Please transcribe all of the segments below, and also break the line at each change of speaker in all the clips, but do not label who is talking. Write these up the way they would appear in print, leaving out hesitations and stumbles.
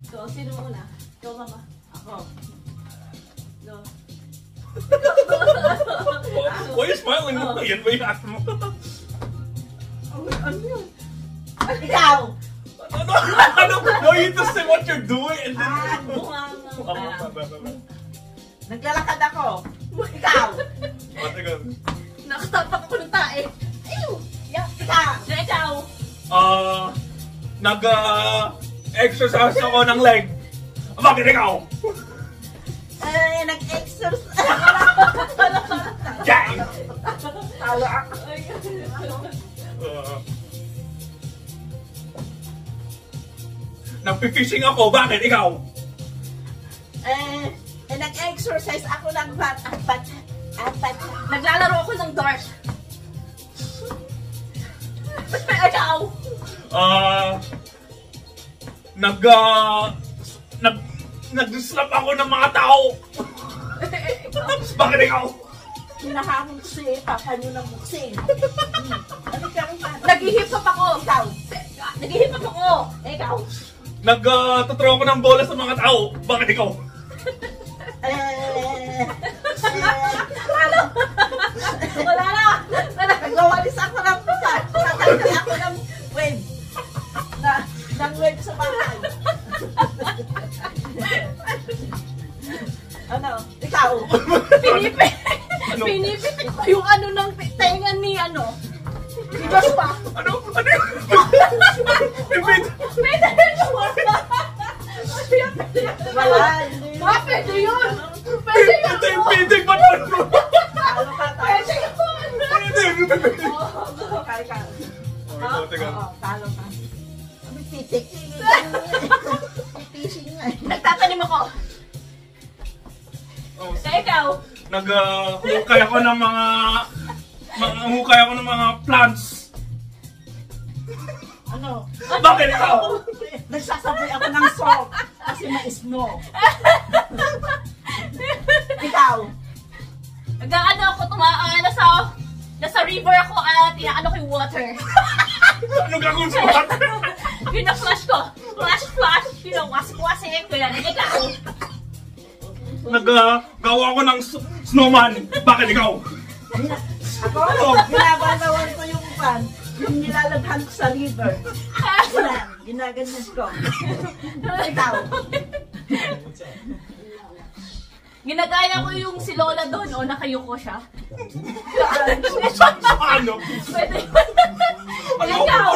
So, sino muna? Ikaw, mama.
Ako.
No.
Why are you smiling? Yan ba yung act mo?
Ano yun?
Ikaw!
No, you just say what you're doing and then...
Naglalakad ako. Ikaw!
Nakatapak ako ng tae. Ayaw!
Ikaw!
Ikaw!
Nag-exercise ako ng leg. Bakit ikaw?
Nag-exercise.
Gang!
Talo ako.
Nagpi-fishing ako. Bakit ikaw?
Nag-exercise ako ng apat.
Naglalaro ako ng dart. Ikaw!
Nag-slap ako ng mga tao. Bakit ikaw?
Hinahamon ko si papa nyo ng buksing.
Nag-hip-hop ako.
Ikaw!
Nag-hip-hop ako. Ikaw!
Nag-tutraw ako ng bola sa mga tao. Bakit ikaw?
Wala na!
Nagwawalis ako ng pusa. Tatanggal ako ng wave. Ng wave sa bahay. Ano? Ikaw?
Pinipitik ko yung ano ng tenga ni ano. Diba pa?
Ano?
Pwede yun!
Wala.
Pwede yun! Pwede yun!
Pitik ba?
Talo ka tayo.
Pwede yun!
Talo ka. Ano pitik? Pitik nga.
Nagtatanim ako. Ikaw?
Nag-hukay ako ng mga plants.
Ano?
Bakit ikaw?
Nagsasaboy ako ng salt kasi mais-no. Ikaw?
Nag-ano ako, nasa river ako at inaano ko yung water.
Ano gagawin sa water?
Pina-flash ko. Flash. Pinawas-wasik ko yan. Ikaw?
Nag-gawa ako ng snowman. Bakit ikaw?
Ako? Ginabalawan ko yung pan. Yung nilalaghan ko sa river. Ginaganyan ko. Ikaw?
Ginagaya ko yung si Lola doon o nakayuko siya.
Ano?
Pwede yun.
Ano?
Ikaw?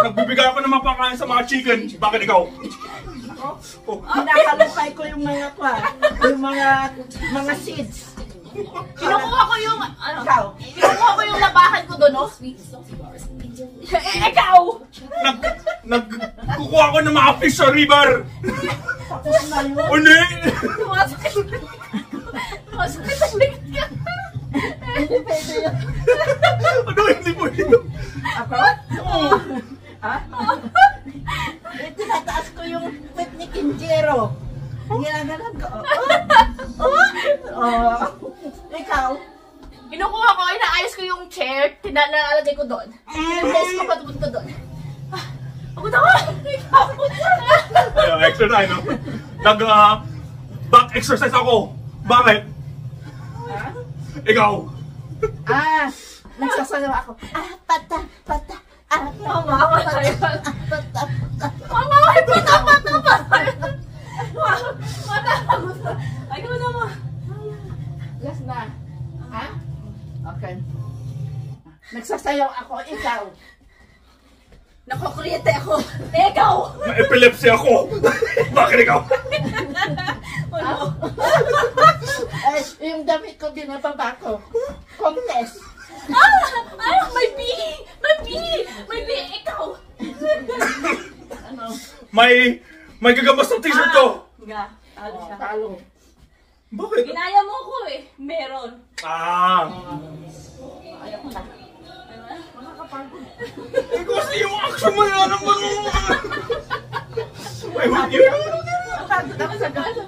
Nagbibigay ako ng mga pangkain sa mga chicken. Bakit ikaw?
Kinakalupay ko yung mga seeds.
Kinukuha ko yung, ano?
Ikaw?
Kinukuha ko yung labahan ko doon, no? Ikaw!
Kukuha ko ng mga fish sa river.
Tapos na yun.
Hindi!
Masakit sa likod ka.
Hindi pwede yun.
Ano hindi po yun?
Ako? Ha? Tinataas ko yung pet ni Kinjero. Ginagalan ko. Ikaw?
Kinukuha ko, inaayos ko yung chair, nalalagay ko doon. Pinres ko patubod ko doon. Ako na ka! Ikaw!
Exercise, no? Back exercise ako. Bakit? Ikaw?
Nagsasayaw ako. Pata.
Mama, ako tayo. Mama, ay pata. Ay, ko na mo.
Last na. Ha? Okay. Nagsasayaw ako. Ikaw?
Nakukuryente ako. Ikaw!
Na-epilepsy ako. Bakit ikaw?
Yung damit ko binababa ko. Contest.
Ay, may B! Ikaw!
Ano?
May gagambas ng t-shirt ko.
Talo.
Bakit?
Ginaya mo ko eh. Meron.
Ayaw ko na.
Kasi yung action mo na naman. Ay, wag yun.
Pagod ako sa gala.